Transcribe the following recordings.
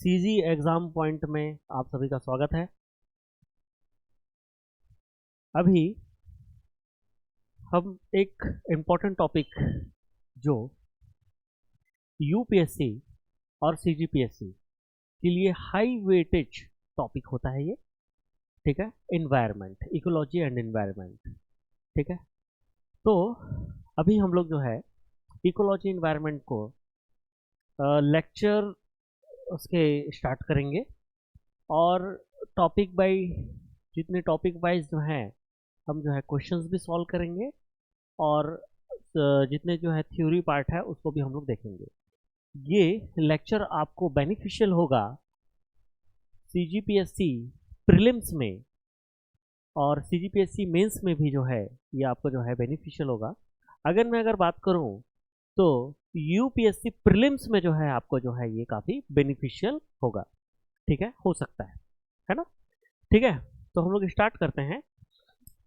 CG exam point में आप सभी का स्वागत है। अभी हम एक इम्पोर्टेंट टॉपिक जो यूपीएससी और सीजीपीएससी के लिए हाई वेटेज टॉपिक होता है ये, ठीक है, इन्वायरमेंट, इकोलॉजी एंड इन्वायरमेंट, ठीक है। तो अभी हम लोग जो है इकोलॉजी इन्वायरमेंट को लेक्चर उसके स्टार्ट करेंगे और टॉपिक बाय जितने टॉपिक वाइज जो हैं हम जो है क्वेश्चंस भी सॉल्व करेंगे और जितने जो है थ्योरी पार्ट है उसको भी हम लोग देखेंगे। ये लेक्चर आपको बेनिफिशियल होगा सीजीपीएससी प्रीलिम्स में और सीजीपीएससी मेंस में भी जो है ये आपको जो है बेनिफिशियल होगा। अगर बात करूं तो यूपीएससी प्रीलिम्स में जो है आपको जो है ये काफ़ी बेनिफिशियल होगा, ठीक है, हो सकता है ना। ठीक है, तो हम लोग स्टार्ट करते हैं।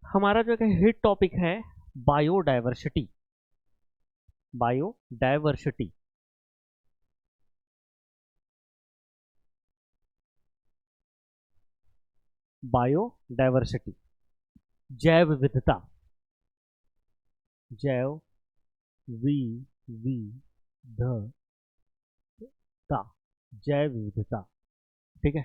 हमारा जो है हिट टॉपिक है बायोडाइवर्सिटी। बायोडाइवर्सिटी बायोडाइवर्सिटी जैव विविधता, जैव विविधता, जैव विविधता, ठीक है।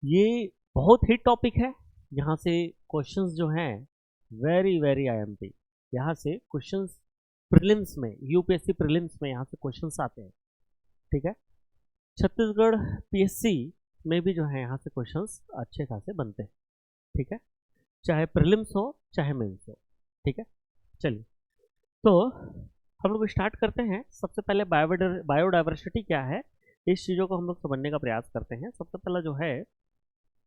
ये बहुत हिट टॉपिक है। यहाँ से क्वेश्चंस जो हैं वेरी आईएमपी, यहाँ से क्वेश्चंस प्रीलिम्स में, यूपीएससी प्रीलिम्स में यहाँ से क्वेश्चंस आते हैं, ठीक है। छत्तीसगढ़ पीएससी में भी जो है यहाँ से क्वेश्चंस अच्छे खासे बनते हैं, ठीक है, चाहे प्रीलिम्स हो चाहे मेंस हो, ठीक है। चलिए, तो हम लोग स्टार्ट करते हैं। सबसे पहले बायोडाइवर्सिटी क्या है, इस चीज़ों को हम लोग समझने का प्रयास करते हैं। सबसे पहला जो है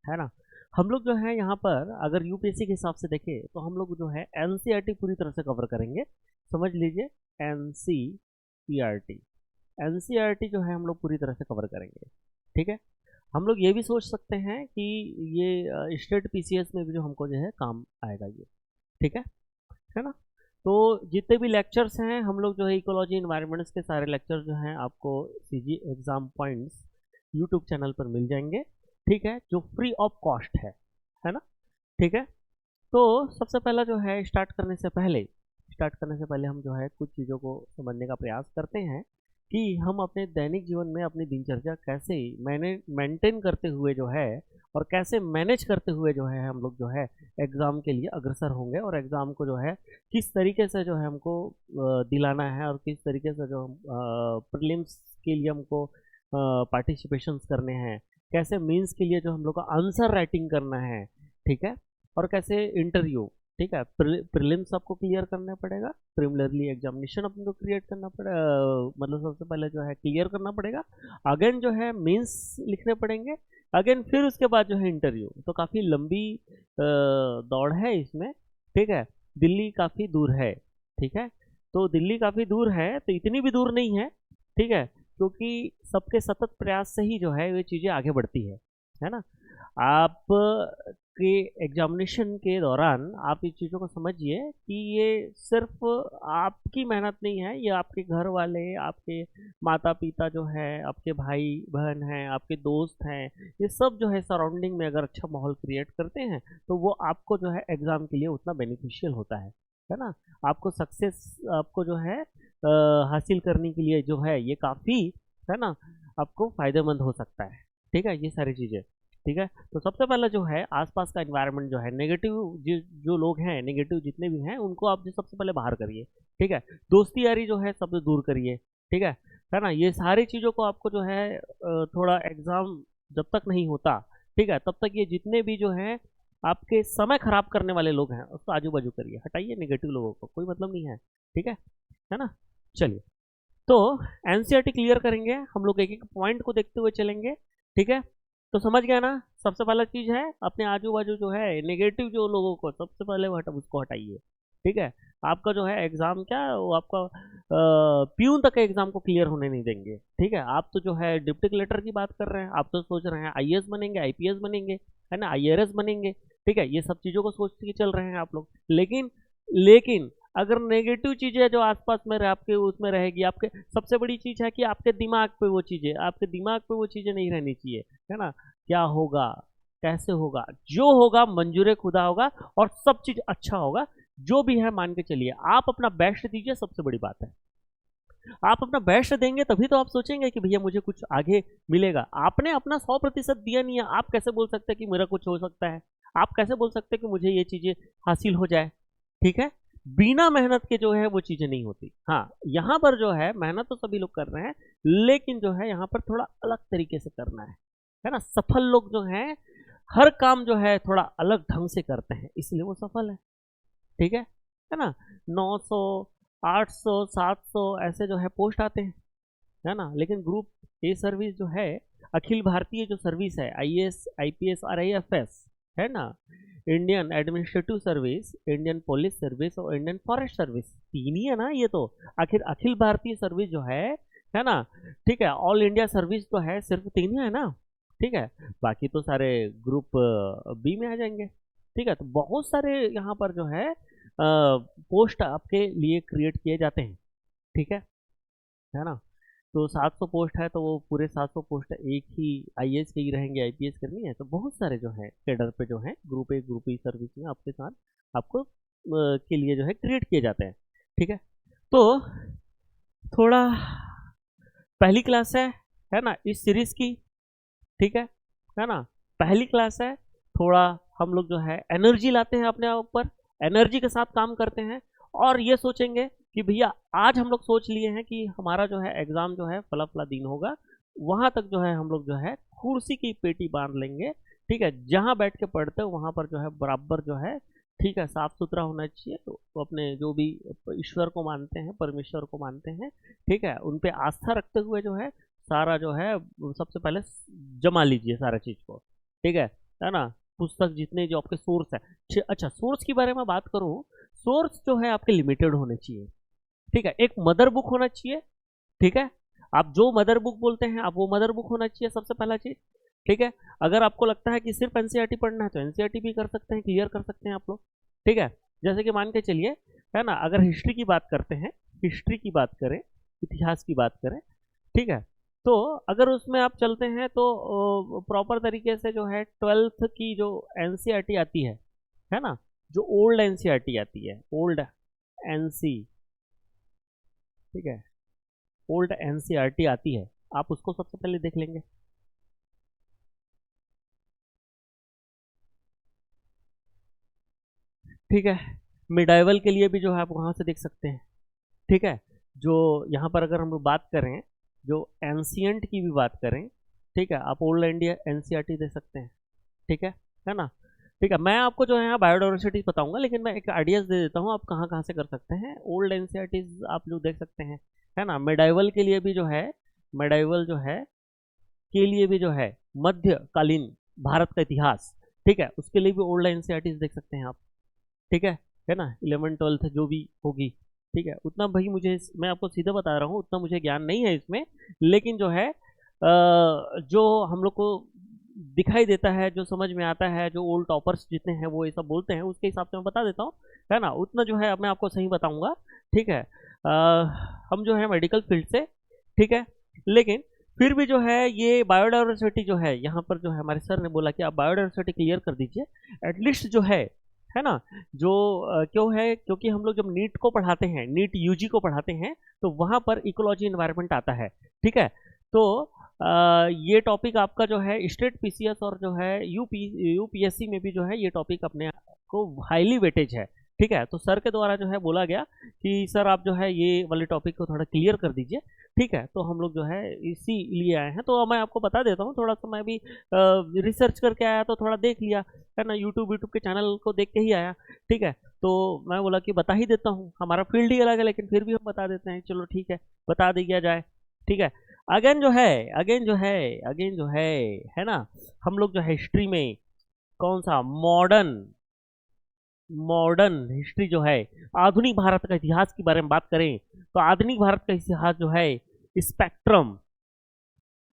ना, हम लोग जो है यहाँ पर अगर यूपीएससी के हिसाब से देखें तो हम लोग जो है एनसीईआरटी पूरी तरह से कवर करेंगे। समझ लीजिए एनसीईआरटी जो है हम लोग पूरी तरह से कवर करेंगे, ठीक है। हम लोग ये भी सोच सकते हैं कि ये स्टेट पीसीएस में भी जो हमको जो है काम आएगा ये, ठीक है ना। तो जितने भी लेक्चर्स हैं हम लोग जो है इकोलॉजी इन्वायरमेंट्स के सारे लेक्चर जो हैं आपको CG exam points YouTube channel पर मिल जाएंगे, ठीक है, जो फ्री ऑफ कॉस्ट है ना, ठीक है। तो सबसे पहला जो है स्टार्ट करने से पहले हम जो है कुछ चीज़ों को समझने का प्रयास करते हैं कि हम अपने दैनिक जीवन में अपनी दिनचर्या कैसे मेंटेन करते हुए जो है और कैसे मैनेज करते हुए जो है हम लोग जो है एग्ज़ाम के लिए अग्रसर होंगे और एग्ज़ाम को जो है किस तरीके से जो है हमको दिलाना है और किस तरीके से जो हम प्रीलिम्स के लिए हमको पार्टिसिपेशंस करने हैं, कैसे मेंस के लिए जो हम लोग को आंसर राइटिंग करना है, ठीक है, और कैसे इंटरव्यू, ठीक है, प्रीलिम्स आपको क्लियर करना पड़ेगा, प्रीलिमिनरी एग्जामिनेशन अपन को क्रिएट करना पड़ेगा, मतलब सबसे पहले जो है क्लियर करना पड़ेगा, अगेन जो है मेंस लिखने पड़ेंगे, अगेन फिर उसके बाद जो है इंटरव्यू। तो काफ़ी लंबी दौड़ है इसमें, ठीक है। दिल्ली काफ़ी दूर है, ठीक है, तो दिल्ली काफ़ी दूर है तो इतनी भी दूर नहीं है, ठीक है, क्योंकि सबके सतत प्रयास से ही जो है ये चीज़ें आगे बढ़ती है ना। आप के एग्जामिनेशन के दौरान आप इस चीज़ों को समझिए कि ये सिर्फ आपकी मेहनत नहीं है, ये आपके घर वाले, आपके माता पिता जो है, आपके भाई बहन हैं, आपके दोस्त हैं, ये सब जो है सराउंडिंग में अगर अच्छा माहौल क्रिएट करते हैं तो वो आपको जो है एग्ज़ाम के लिए उतना बेनिफिशियल होता है ना। आपको सक्सेस आपको जो है हासिल करने के लिए जो है ये काफ़ी, है ना, आपको फ़ायदेमंद हो सकता है, ठीक है, ये सारी चीज़ें, ठीक है। तो सबसे पहला जो है आसपास का एनवायरनमेंट जो है नेगेटिव, जो लोग हैं नेगेटिव जितने भी हैं उनको आप जो सबसे पहले बाहर करिए, ठीक है। दोस्ती यारी जो है सब दूर करिए, ठीक है ना। ये सारी चीज़ों को आपको जो है थोड़ा एग्ज़ाम जब तक नहीं होता, ठीक है, तब तक ये जितने भी जो है आपके समय खराब करने वाले लोग हैं उसको आजू बाजू करिए, हटाइए नेगेटिव लोगों को, कोई मतलब नहीं है, ठीक है ना। चलिए, तो एनसीईआरटी क्लियर करेंगे हम लोग, एक एक पॉइंट को देखते हुए चलेंगे, ठीक है। तो समझ गया ना, सबसे पहला चीज़ है अपने आजू बाजू जो है नेगेटिव जो लोगों को सबसे पहले उसको हटाइए, ठीक है। आपका जो है एग्ज़ाम क्या वो आपका प्यून तक एग्ज़ाम को क्लियर होने नहीं देंगे, ठीक है। आप तो जो है डिप्टी कलेक्टर की बात कर रहे हैं, आप तो सोच रहे हैं आईएएस बनेंगे, आईपीएस बनेंगे, है ना, आईआरएस बनेंगे, ठीक है, ये सब चीज़ों को सोच के चल रहे हैं आप लोग। लेकिन अगर नेगेटिव चीज़ें जो आसपास में आपके उसमें रहेगी, आपके सबसे बड़ी चीज़ है कि आपके दिमाग पे वो चीज़ें, आपके दिमाग पे वो चीज़ें नहीं रहनी चाहिए, है ना? क्या होगा, कैसे होगा, जो होगा मंजूर खुदा होगा और सब चीज़ अच्छा होगा। जो भी है मान के चलिए, आप अपना बेस्ट दीजिए, सबसे बड़ी बात है। आप अपना बेस्ट देंगे तभी तो आप सोचेंगे कि भैया मुझे कुछ आगे मिलेगा। आपने अपना 100% दिया नहीं है, आप कैसे बोल सकते हैं कि मेरा कुछ हो सकता है? आप कैसे बोल सकते हैं कि मुझे ये चीज़ें हासिल हो जाए? ठीक है? बिना मेहनत के जो है वो चीज़ें नहीं होती। हाँ, यहाँ पर जो है मेहनत तो सभी लोग कर रहे हैं, लेकिन जो है यहाँ पर थोड़ा अलग तरीके से करना है ना? सफल लोग जो हैं, हर काम जो है थोड़ा अलग ढंग से करते हैं, इसलिए वो सफल है। ठीक है ना? 900, 800, 700 ऐसे जो है पोस्ट आते हैं, है ना? लेकिन ग्रुप ए सर्विस जो है, अखिल भारतीय जो सर्विस है, आईएएस, आईपीएस और आईएफएस, है ना? Indian administrative service, Indian police service और इंडियन फॉरेस्ट सर्विस, तीन ही है ना ये तो। आखिर अखिल भारतीय सर्विस जो है ना? ठीक है, ऑल इंडिया सर्विस तो है, सिर्फ तीन ही है ना? ठीक है, बाकी तो सारे ग्रुप बी में आ जाएंगे। ठीक है, तो बहुत सारे यहाँ पर जो है पोस्ट आपके लिए क्रिएट किए जाते हैं। ठीक है ना? तो 700 पोस्ट है तो वो पूरे 700 पोस्ट एक ही आईएएस के ही रहेंगे, आईपीएस करनी है तो बहुत सारे जो है कैडर पे जो है group A group E service में आपके साथ आपको के लिए जो है क्रिएट किए जाते हैं। ठीक है, तो थोड़ा पहली क्लास है ना इस सीरीज की। ठीक है ना? पहली क्लास है, थोड़ा हम लोग जो है एनर्जी लाते हैं अपने आप पर, एनर्जी के साथ काम करते हैं और ये सोचेंगे कि भैया आज हम लोग सोच लिए हैं कि हमारा जो है एग्ज़ाम जो है फला फला दिन होगा, वहाँ तक जो है हम लोग जो है कुर्सी की पेटी बांध लेंगे। ठीक है, जहाँ बैठ के पढ़ते हो वहाँ पर जो है बराबर जो है ठीक है साफ सुथरा होना चाहिए। तो अपने जो भी ईश्वर को मानते हैं, परमेश्वर को मानते हैं, ठीक है, उन पे आस्था रखते हुए जो है सारा जो है सबसे पहले जमा लीजिए सारा चीज़ को। ठीक है ना? पुस्तक जितने जो आपके सोर्स है। अच्छा, सोर्स के बारे में बात करूँ, सोर्स जो है आपके लिमिटेड होने चाहिए। ठीक है, एक मदर बुक होना चाहिए। ठीक है, आप जो मदर बुक बोलते हैं आप वो मदर बुक होना चाहिए सबसे पहला चीज़। ठीक है, अगर आपको लगता है कि सिर्फ एनसीईआरटी पढ़ना है तो एनसीईआरटी भी कर सकते हैं, क्लियर कर सकते हैं आप लोग। ठीक है, जैसे कि मान के चलिए, है ना, अगर हिस्ट्री की बात करते हैं, हिस्ट्री की बात करें, इतिहास की बात करें, ठीक है, तो अगर उसमें आप चलते हैं तो प्रॉपर तरीके से जो है 12th की जो एनसीईआरटी आती है ना, जो ओल्ड एनसीईआरटी आती है, ओल्ड एनसी, ठीक है, ओल्ड एनसीईआरटी आती है, आप उसको सबसे पहले देख लेंगे। ठीक है, मिडाइवल के लिए भी जो है आप वहाँ से देख सकते हैं। ठीक है, जो यहाँ पर अगर हम लोग बात करें, जो एंशियंट की भी बात करें, ठीक है, आप ओल्ड इंडिया एनसीईआरटी दे सकते हैं। ठीक है ना? ठीक है, मैं आपको जो है यहाँ बायोडाइवर्सिटी बताऊंगा, लेकिन मैं एक आइडियाज दे देता हूँ आप कहाँ कहाँ से कर सकते हैं। ओल्ड एनसीईआरटीज आप लोग देख सकते हैं, है ना? मेडाइवल के लिए भी जो है, मेडाइवल जो है के लिए भी जो है मध्यकालीन भारत का इतिहास, ठीक है, उसके लिए भी ओल्ड एनसीईआरटीज देख सकते हैं आप। ठीक है ना? 11th 12th जो भी होगी, ठीक है, उतना भाई मुझे मैं आपको सीधा बता रहा हूँ, उतना मुझे ज्ञान नहीं है इसमें, लेकिन जो है जो हम लोग को दिखाई देता है, जो समझ में आता है, जो ओल्ड टॉपर्स जितने हैं वो ये सब बोलते हैं, उसके हिसाब से मैं बता देता हूँ, है ना? उतना जो है मैं आपको सही बताऊंगा। ठीक है, हम जो है मेडिकल फील्ड से, ठीक है, लेकिन फिर भी जो है ये बायोडाइवर्सिटी जो है, यहाँ पर जो है हमारे सर ने बोला कि आप बायोडाइवर्सिटी क्लियर कर दीजिए एटलीस्ट जो है ना? जो क्यों है, क्योंकि हम लोग जब नीट को पढ़ाते हैं, नीट यूजी को पढ़ाते हैं, तो वहाँ पर इकोलॉजी इन्वायरमेंट आता है। ठीक है, तो ये टॉपिक आपका जो है स्टेट पीसीएस और जो है यूपीएससी में भी जो है ये टॉपिक अपने को हाईली वेटेज है। ठीक है, तो सर के द्वारा जो है बोला गया कि सर आप जो है ये वाले टॉपिक को थोड़ा क्लियर कर दीजिए। ठीक है, तो हम लोग जो है इसी लिए आए हैं, तो मैं आपको बता देता हूँ, थोड़ा सा मैं भी रिसर्च करके आया तो थोड़ा देख लिया, है ना, यूट्यूब के चैनल को देख के ही आया। ठीक है, तो मैं बोला कि बता ही देता हूँ, हमारा फील्ड ही अलग है लेकिन फिर भी हम बता देते हैं, चलो ठीक है, बता दिया जाए। ठीक है, अगेन जो है, अगेन जो है, अगेन जो है ना, हम लोग जो है हिस्ट्री में कौन सा मॉडर्न, मॉडर्न हिस्ट्री जो है, आधुनिक भारत का इतिहास के बारे में बात करें तो आधुनिक भारत का इतिहास जो है स्पेक्ट्रम,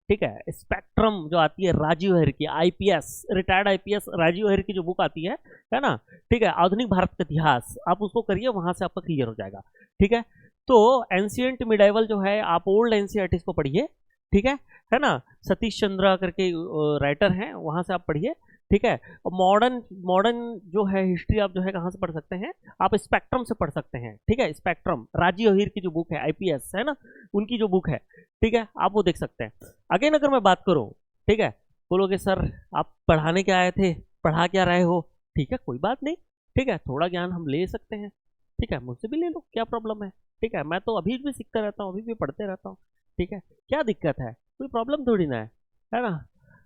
ठीक है। स्पेक्ट्रम जो आती है राजीव हर की, आईपीएस, रिटायर्ड आईपीएस राजीव हर की जो बुक आती है ना, ठीक है, आधुनिक भारत का इतिहास, आप उसको करिए, वहां से आपका क्लियर हो जाएगा। ठीक है, तो एंशियंट मिडाइवल जो है, आप ओल्ड एनसीईआरटी को पढ़िए, ठीक है ना, सतीश चंद्रा करके राइटर हैं, वहां से आप पढ़िए। ठीक है, और मॉडर्न मॉडर्न जो है हिस्ट्री आप जो है कहाँ से पढ़ सकते हैं, आप स्पेक्ट्रम से पढ़ सकते हैं। ठीक है, स्पेक्ट्रम राजीव अहीर की जो बुक है, आईपीएस है ना, उनकी जो बुक है, ठीक है, आप वो देख सकते हैं। अगेन अगर मैं बात करूं, ठीक है, बोलोगे सर आप पढ़ाने क्या आए थे, पढ़ा क्या रहे हो, ठीक है, कोई बात नहीं, ठीक है, थोड़ा ज्ञान हम ले सकते हैं, ठीक है, मुझसे भी ले लो, क्या प्रॉब्लम है। ठीक है, मैं तो अभी भी सीखता रहता हूँ, अभी भी पढ़ते रहता हूँ। ठीक है, क्या दिक्कत है, कोई प्रॉब्लम थोड़ी ना है ना।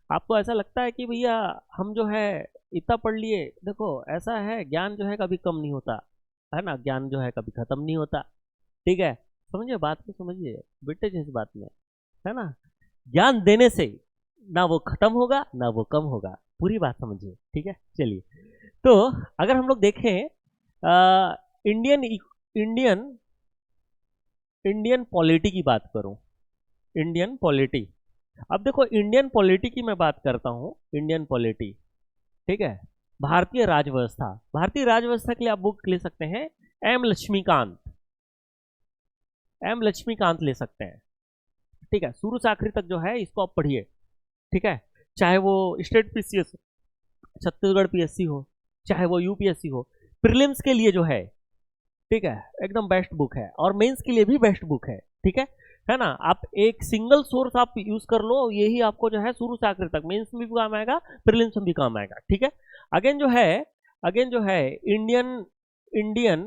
आपको ऐसा लगता है कि भैया हम जो है इतना पढ़ लिए, देखो ऐसा है, ज्ञान जो है कभी कम नहीं होता, है ना, ज्ञान जो है कभी खत्म नहीं होता। ठीक है, समझिए बात को, समझिए बेटे इस बात में, है ना, ज्ञान देने से ना वो खत्म होगा ना वो कम होगा, पूरी बात समझिए। ठीक है, चलिए, तो अगर हम लोग देखें इंडियन इंडियन इंडियन पॉलिटी की बात करूं, इंडियन पॉलिटी, अब देखो इंडियन पॉलिटी की मैं बात करता हूं, इंडियन पॉलिटी, ठीक है, भारतीय राजव्यवस्था, भारतीय राजव्यवस्था के लिए आप बुक ले सकते हैं, एम लक्ष्मीकांत, एम लक्ष्मीकांत ले सकते हैं। ठीक है, शुरू से आखिरी तक जो है इसको आप पढ़िए। ठीक है, चाहे वो स्टेट पीसीएस, छत्तीसगढ़ पीएससी हो, चाहे वो यूपीएससी हो, प्रीलिम्स के लिए जो है, ठीक है, एकदम बेस्ट बुक है, और मेंस के लिए भी बेस्ट बुक है। ठीक है ना, आप एक सिंगल सोर्स आप यूज कर लो, यही आपको जो है शुरू से आखिर तक मेंस में भी काम आएगा, प्रीलिम्स में भी काम आएगा। ठीक है, अगेन जो है इंडियन इंडियन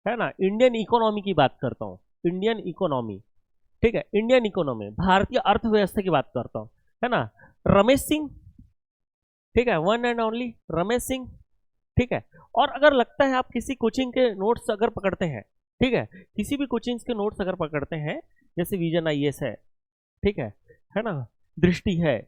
है ना, इंडियन इकोनॉमी की बात करता हूँ, इंडियन इकोनॉमी, ठीक है, इंडियन इकोनॉमी, भारतीय अर्थव्यवस्था की बात करता हूँ, है ना, रमेश सिंह, ठीक है, one and only Ramesh Singh. ठीक है, और अगर लगता है आप किसी कोचिंग के नोट्स अगर पकड़ते हैं, ठीक है, किसी भी कोचिंग के नोट्स अगर पकड़ते हैं, जैसे विजन आईएएस है, ठीक है ना, दृष्टि है,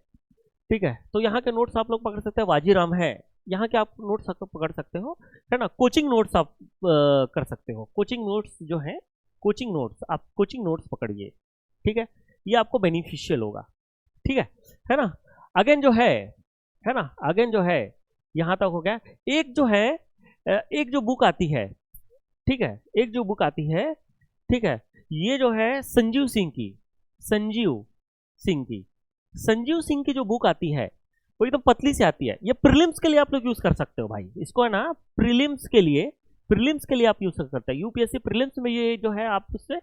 ठीक है, तो यहाँ के नोट्स आप लोग पकड़ सकते हैं, वाजीराम है, यहाँ के आप नोट्स पकड़ सकते हो, है ना, कोचिंग नोट्स आप कर सकते हो, कोचिंग नोट्स जो है, कोचिंग नोट्स, आप कोचिंग नोट्स पकड़िए। ठीक है, ये आपको बेनिफिशियल होगा। ठीक है ना, अगेन जो है ना, अगेन जो है, यहां तक हो गया। एक जो है, एक जो बुक आती है, ठीक है, एक जो बुक आती है, ठीक है, ये जो है संजीव सिंह की, संजीव सिंह की, संजीव सिंह की जो बुक आती है, वो एकदम पतली से आती है, ये प्रीलिम्स के लिए आप लोग यूज कर सकते हो भाई, इसको है ना, प्रीलिम्स के लिए, प्रीलिम्स के लिए आप यूज कर सकते हैं, यूपीएससी प्रीलिम्स में ये जो है आप उससे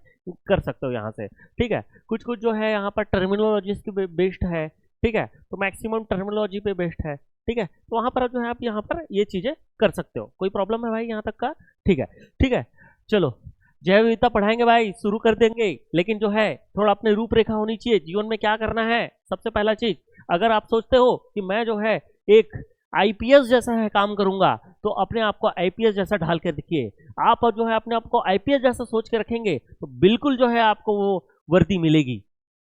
कर सकते हो यहाँ से। ठीक है, कुछ कुछ जो है यहाँ पर टर्मिनोलॉजीज की बेस्ड है, ठीक है, तो मैक्सिमम टर्मिनोलॉजी पे बेस्ड है। ठीक है, तो वहां पर जो है आप यहाँ पर ये चीजें कर सकते हो, कोई प्रॉब्लम है भाई यहाँ तक का। ठीक है, चलो, जैव विविधता पढ़ाएंगे भाई, शुरू कर देंगे, लेकिन जो है थोड़ा अपने रूपरेखा होनी चाहिए, जीवन में क्या करना है। सबसे पहला चीज, अगर आप सोचते हो कि मैं जो है एक आईपीएस जैसा है काम करूंगा, तो अपने आप को आईपीएस जैसा ढाल के देखिए। आप जो है अपने आप को आईपीएस जैसा सोच के रखेंगे, तो बिल्कुल जो है आपको वो वर्दी मिलेगी,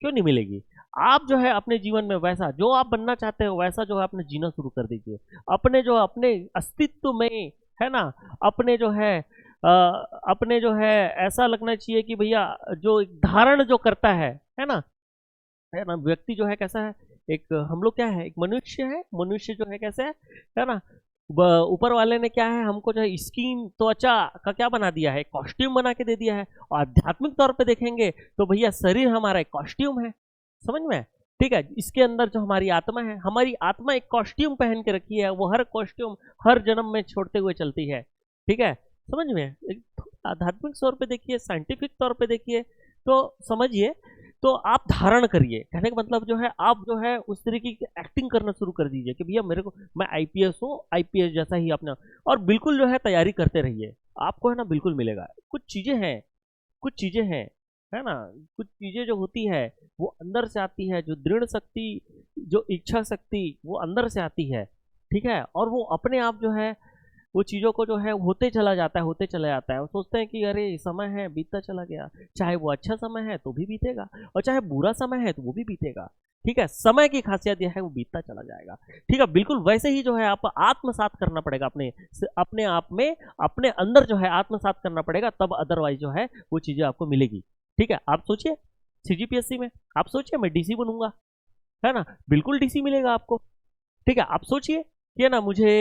क्यों नहीं मिलेगी। आप जो है अपने जीवन में वैसा जो आप बनना चाहते हो, वैसा जो है अपने जीना शुरू कर दीजिए, अपने जो अपने अस्तित्व में, है ना, अपने जो है अपने जो है ऐसा लगना चाहिए कि भैया जो धारण जो करता है ना, व्यक्ति जो है कैसा है, एक हम लोग क्या है, एक मनुष्य है, मनुष्य जो है कैसे है ना, ऊपर वाले ने क्या है हमको जो है स्किन त्वचा का क्या बना दिया है, कॉस्ट्यूम बना के दे दिया है। और आध्यात्मिक तौर पे देखेंगे तो भैया शरीर हमारा एक कॉस्ट्यूम है, समझ में। ठीक है, इसके अंदर जो हमारी आत्मा है, हमारी आत्मा एक कॉस्ट्यूम पहन के रखी है, वो हर कॉस्ट्यूम हर जन्म में छोड़ते हुए चलती है। ठीक है, समझ में, आध्यात्मिक तौर पे देखिए, साइंटिफिक तौर पे देखिए, तो समझिए, तो आप धारण करिए, कहने का मतलब जो है आप जो है उस तरीके की एक्टिंग करना शुरू कर दीजिए कि भैया मेरे को, मैं आईपीएस हूँ, आईपीएस जैसा ही अपना, और बिल्कुल जो है तैयारी करते रहिए, आपको है ना बिल्कुल मिलेगा। कुछ चीजें हैं, कुछ चीजें हैं, है ना, कुछ चीजें जो होती है वो अंदर से आती है, जो दृढ़ शक्ति, जो इच्छा शक्ति, वो अंदर से आती है। ठीक है, और वो अपने आप जो है वो चीज़ों को जो है होते चला जाता है, होते चला जाता है। वो सोचते हैं कि अरे समय है बीतता चला गया, चाहे वो अच्छा समय है तो भी बीतेगा, और चाहे बुरा समय है तो वो भी बीतेगा। ठीक है, समय की खासियत यह है वो बीतता चला जाएगा। ठीक है, बिल्कुल वैसे ही जो है आप आत्मसात करना पड़ेगा, अपने अपने आप में, अपने अंदर जो है आत्मसात करना पड़ेगा, तब अदरवाइज जो है वो चीज़ें आपको मिलेगी। ठीक है, आप सोचिए सीजीपीएससी में, आप सोचिए मैं डीसी बनूंगा, है ना, बिल्कुल डीसी मिलेगा आपको। ठीक है, आप सोचिए कि है ना, मुझे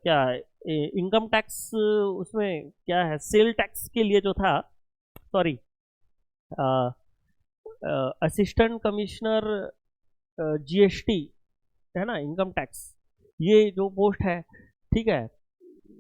क्या इनकम टैक्स उसमें क्या है, सेल टैक्स के लिए जो था, सॉरी, असिस्टेंट कमिश्नर जीएसटी, है ना, इनकम टैक्स, ये जो पोस्ट है, ठीक है,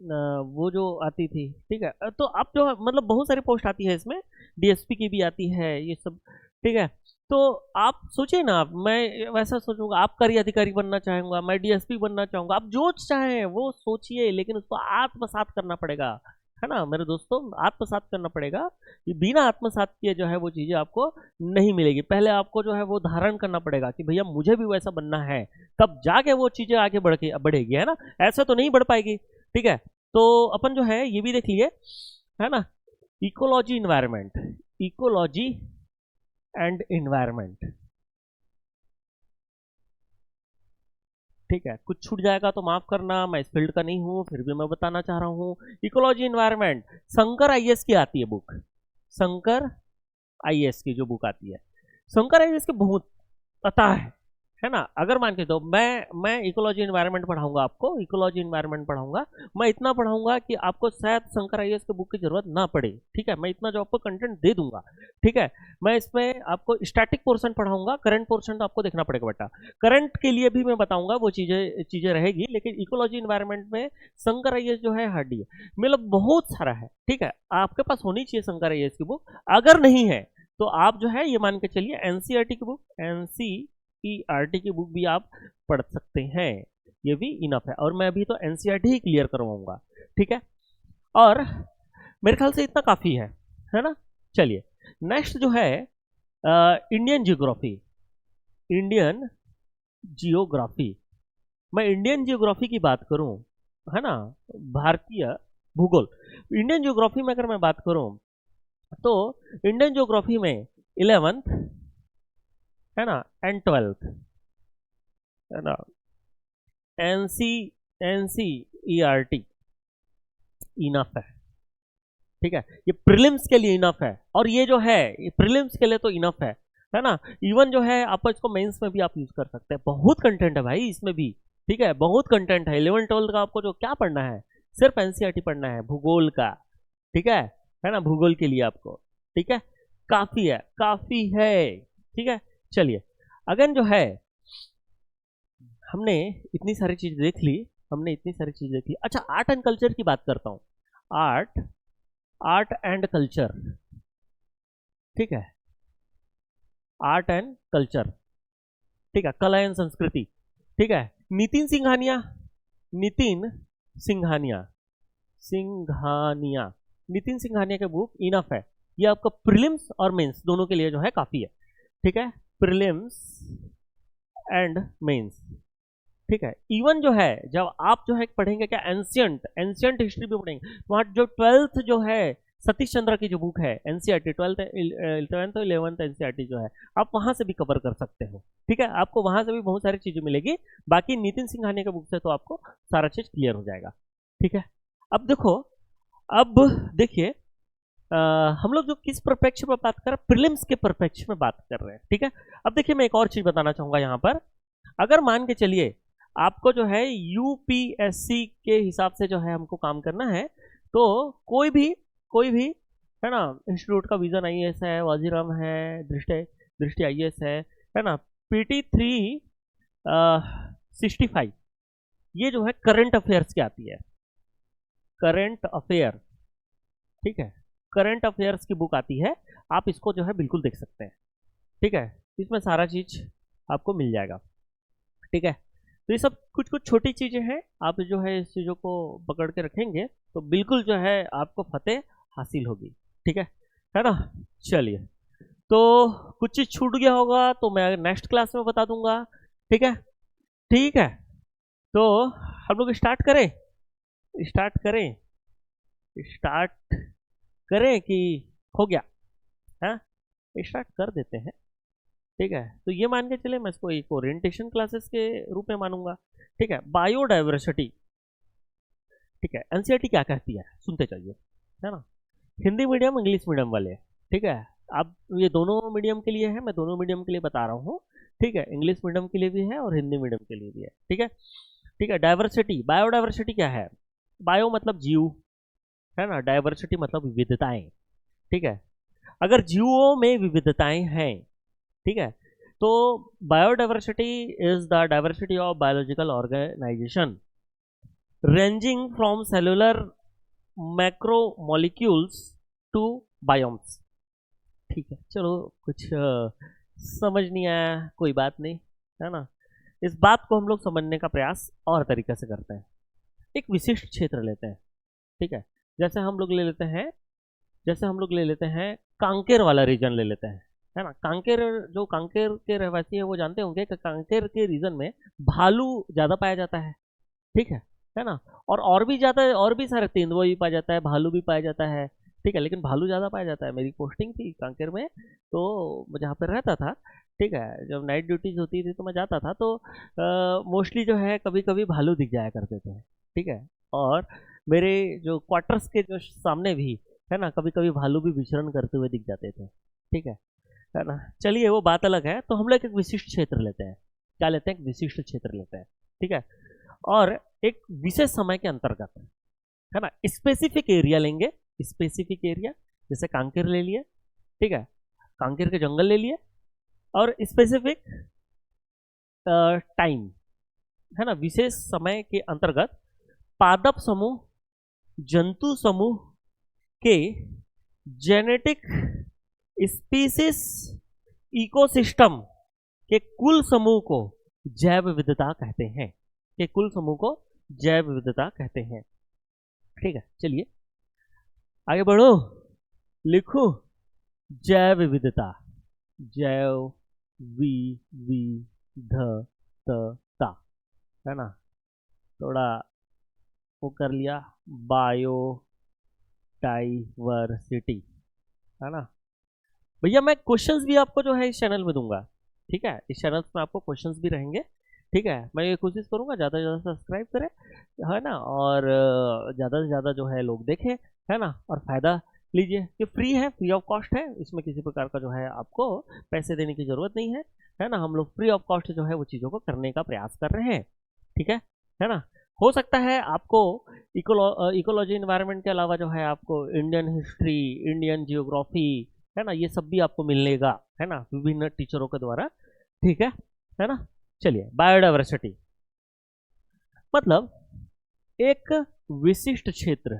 वो जो आती थी, ठीक है, तो अब जो मतलब बहुत सारी पोस्ट आती है इसमें, डीएसपी की भी आती है, ये सब, ठीक है। तो आप सोचिए ना, आप, मैं वैसा सोचूंगा, आप कार्य अधिकारी बनना चाहूंगा, मैं डीएसपी बनना चाहूंगा, आप जो चाहें वो सोचिए, लेकिन उसको आत्मसात करना पड़ेगा, है ना मेरे दोस्तों, आत्मसात करना पड़ेगा। ये बिना आत्मसात किए जो है वो चीजें आपको नहीं मिलेगी। पहले आपको जो है वो धारण करना पड़ेगा कि भैया मुझे भी वैसा बनना है, तब जाके वो चीजें आगे बढ़ेगी, है ना, ऐसा तो नहीं बढ़ पाएगी। ठीक है, तो अपन जो है ये भी देख लिए, है ना, ecology environment, ecology and environment. ठीक है, कुछ छूट जाएगा तो माफ करना, मैं इस फील्ड का नहीं हूं, फिर भी मैं बताना चाह रहा हूं। इकोलॉजी इन्वायरमेंट, शंकर आईएएस की आती है बुक, शंकर आईएएस की जो बुक आती है, शंकर आईएएस की बहुत पता है ना। अगर मान के तो मैं इकोलॉजी इन्वायरमेंट पढ़ाऊंगा आपको, इकोलॉजी इन्वायरमेंट पढ़ाऊंगा, मैं इतना पढ़ाऊंगा कि आपको शायद शंकर आईएएस के बुक की जरूरत ना पड़े। ठीक है, मैं इतना जो आपको कंटेंट दे दूंगा। ठीक है, मैं इसमें आपको स्टैटिक पोर्शन पढ़ाऊंगा, करंट पोर्शन तो आपको देखना पड़ेगा बेटा, करंट के लिए भी मैं बताऊंगा, वो चीजें चीजें रहेगी, लेकिन इकोलॉजी इन्वायरमेंट में शंकर आईएएस जो है हार्डी है, मतलब बहुत सारा है। ठीक है, आपके पास होनी चाहिए शंकर आईएएस की बुक, अगर नहीं है तो आप जो है ये मान के चलिए एनसीईआरटी की बुक, एनसीईआरटी की बुक भी आप पढ़ सकते हैं, ये भी इनफ है, और मैं अभी तो एनसीईआरटी ही क्लियर करवाऊंगा। ठीक है, और मेरे ख्याल से इतना काफी है ना। चलिए नेक्स्ट जो है इंडियन जियोग्राफी, इंडियन जियोग्राफी, मैं इंडियन जियोग्राफी की बात करूं, है ना, भारतीय भूगोल, इंडियन जियोग्राफी में अगर मैं बात करूं तो इंडियन जियोग्राफी में 11th, है ना, एंड 12th, है ना, एनसी एनसीईआरटी इनफ है। ठीक है, ये प्रीलिम्स के लिए इनफ है, और ये जो है ये प्रीलिम्स के लिए तो इनफ है ना। इवन जो है आप इसको मेंस में भी आप यूज कर सकते हैं, बहुत कंटेंट है भाई इसमें भी। ठीक है, बहुत कंटेंट है, 11 12 का आपको जो क्या पढ़ना है, सिर्फ एनसीईआरटी पढ़ना है भूगोल का। ठीक है ना, भूगोल के लिए आपको, ठीक है, काफी है, काफी है। ठीक है, चलिए अगेन जो है, हमने इतनी सारी चीज देख ली, हमने इतनी सारी चीज देख ली। अच्छा, आर्ट एंड कल्चर की बात करता हूँ, आर्ट आर्ट एंड कल्चर। ठीक है, आर्ट एंड कल्चर, ठीक है, कला एवं संस्कृति। ठीक है, नितिन सिंघानिया, नितिन सिंघानिया, सिंघानिया, नितिन सिंघानिया के बुक इनफ है, ये आपका प्रीलिम्स और मेंस दोनों के लिए जो है काफी है। ठीक है, प्रीलिम्स एंड मेंस। ठीक है, इवन जो है जब आप जो है पढ़ेंगे क्या, एंशियंट एंशियंट हिस्ट्री भी पढ़ेंगे, वहां जो 12th जो है सतीश चंद्र की जो बुक है NCERT, 12th 11th 11th NCERT जो है, आप वहां से भी कवर कर सकते हो। ठीक है, आपको वहां से भी बहुत सारी चीजें मिलेगी, बाकी नितिन सिंघानिया के बुक से तो आपको सारा चीज क्लियर हो जाएगा। ठीक है, अब देखो, अब देखिए, हम लोग जो किस परिप्रेक्ष्य में बात कर रहे हैं, प्रीलिम्स के परिप्रेक्ष्य में बात कर रहे हैं। ठीक है, अब देखिए मैं एक और चीज बताना चाहूंगा यहाँ पर, अगर मान के चलिए आपको जो है यूपीएससी के हिसाब से जो है हमको काम करना है, तो कोई भी है ना, इंस्टीट्यूट का विजन आईएएस है, वाजीराम है, दृष्टि आईएएस है ना, PT3 65, ये जो है करंट अफेयर्स की आती है, करंट अफेयर। ठीक है, करंट अफेयर्स की बुक आती है, आप इसको जो है बिल्कुल देख सकते हैं। ठीक है, इसमें सारा चीज आपको मिल जाएगा। ठीक है, तो ये सब कुछ कुछ छोटी चीजें हैं, आप जो है इस चीजों को पकड़ के रखेंगे तो बिल्कुल जो है आपको फतेह हासिल होगी। ठीक है ना। चलिए, तो कुछ चीज छूट गया होगा तो मैं नेक्स्ट क्लास में बता दूंगा। ठीक है, ठीक है, तो हम लोग स्टार्ट करें, स्टार्ट करें, स्टार्ट करें कि हो गया, हाँ, स्टार्ट कर देते हैं। ठीक है, तो ये मान के चले, मैं इसको एक ओरिएंटेशन क्लासेस के रूप में मानूंगा। ठीक है, बायोडाइवर्सिटी। ठीक है, एनसीईआरटी क्या कहती है सुनते चलिए, है ना, हिंदी मीडियम इंग्लिश मीडियम वाले। ठीक है, अब ये दोनों मीडियम के लिए है, मैं दोनों मीडियम के लिए बता रहा हूँ। ठीक है, इंग्लिश मीडियम के लिए भी है और हिंदी मीडियम के लिए भी है। ठीक है, ठीक है। डाइवर्सिटी, बायोडाइवर्सिटी क्या है? बायो मतलब जीव, है ना, डाइवर्सिटी मतलब विविधताएं। ठीक है, अगर जीवों में विविधताएं हैं, ठीक है, तो biodiversity is the diversity of biological organization ranging from cellular macromolecules to biomes. ठीक है, चलो कुछ समझ नहीं आया, कोई बात नहीं, है ना। इस बात को हम लोग समझने का प्रयास और तरीके से करते हैं। एक विशिष्ट क्षेत्र लेते हैं, ठीक है, जैसे हम लोग ले लेते हैं, जैसे हम लोग ले लेते हैं कांकेर वाला रीजन ले लेते हैं, है ना। कांकेर, जो कांकेर के रहवासी है वो जानते होंगे कि कांकेर के रीजन में भालू ज्यादा पाया जाता ठीक है ना। और भी ज्यादा, और भी सारे, तेंदुआ भी पाया जाता है, भालू भी पाया जाता है, ठीक है, लेकिन भालू ज्यादा पाया जाता है। मेरी पोस्टिंग थी कांकेर में, तो मैं जहाँ पर रहता था, ठीक है, जब नाइट ड्यूटीज होती थी तो मैं जाता था, तो मोस्टली जो है कभी कभी भालू दिख जाया करते थे, ठीक है। और मेरे जो क्वार्टर्स के जो सामने भी, है ना, कभी कभी भालू भी विचरण करते हुए दिख जाते थे, ठीक है ना। चलिए वो बात अलग है। तो हम लोग एक विशिष्ट क्षेत्र लेते हैं, क्या लेते हैं, एक विशिष्ट क्षेत्र लेते हैं, ठीक है, और एक विशेष समय के अंतर्गत, है ना, स्पेसिफिक एरिया लेंगे, स्पेसिफिक एरिया, जैसे कांकेर ले लिए, ठीक है, कांकेर के जंगल ले लिए, और स्पेसिफिक टाइम, है ना, विशेष समय के अंतर्गत पादप समूह, जंतु समूह के जेनेटिक स्पीसीज इकोसिस्टम के कुल समूह को जैव विविधता कहते हैं, के कुल समूह को जैव विविधता कहते हैं। ठीक है, चलिए आगे बढ़ो, लिखो जैव विविधता, जैव विविधता, है ना, थोड़ा वो कर लिया, बायो डाइवर्सिटी, है ना। भैया मैं क्वेश्चंस भी आपको जो है इस चैनल में दूंगा, ठीक है, इस चैनल में आपको क्वेश्चंस भी रहेंगे, ठीक है। मैं ये कोशिश करूंगा ज़्यादा से ज़्यादा सब्सक्राइब करें, है ना, और ज़्यादा से ज़्यादा जो है लोग देखें, है ना, और फ़ायदा लीजिए। ये फ्री है, फ्री ऑफ कॉस्ट है, इसमें किसी प्रकार का जो है आपको पैसे देने की ज़रूरत नहीं है ना। हम लोग फ्री ऑफ कॉस्ट जो है वो चीज़ों को करने का प्रयास कर रहे हैं, ठीक है ना। हो सकता है आपको इकोलॉजी इन्वायरमेंट के अलावा जो है आपको इंडियन हिस्ट्री, इंडियन जियोग्राफी, है ना, ये सब भी आपको मिलेगा, है ना, विभिन्न टीचरों के द्वारा, ठीक है ना। चलिए, बायोडाइवर्सिटी मतलब एक विशिष्ट क्षेत्र,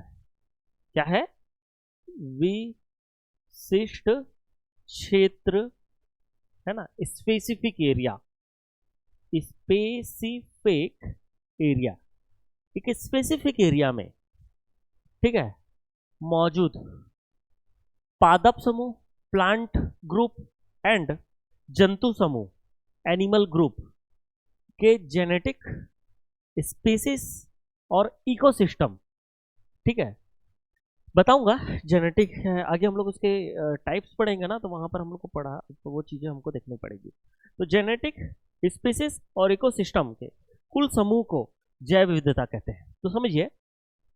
क्या है, विशिष्ट क्षेत्र, है ना, स्पेसिफिक एरिया, स्पेसिफिक एरिया, एक स्पेसिफिक एरिया में, ठीक है, मौजूद पादप समूह, प्लांट ग्रुप एंड जंतु समूह, एनिमल ग्रुप के जेनेटिक स्पीसीज और इकोसिस्टम, ठीक है, बताऊंगा। जेनेटिक है, आगे हम लोग उसके टाइप्स पढ़ेंगे ना, तो वहां पर हम लोग को पढ़ा, तो वो चीजें हमको देखनी पड़ेगी। तो जेनेटिक स्पीसीज और इकोसिस्टम के कुल समूह को जैव विविधता कहते हैं। तो समझिए,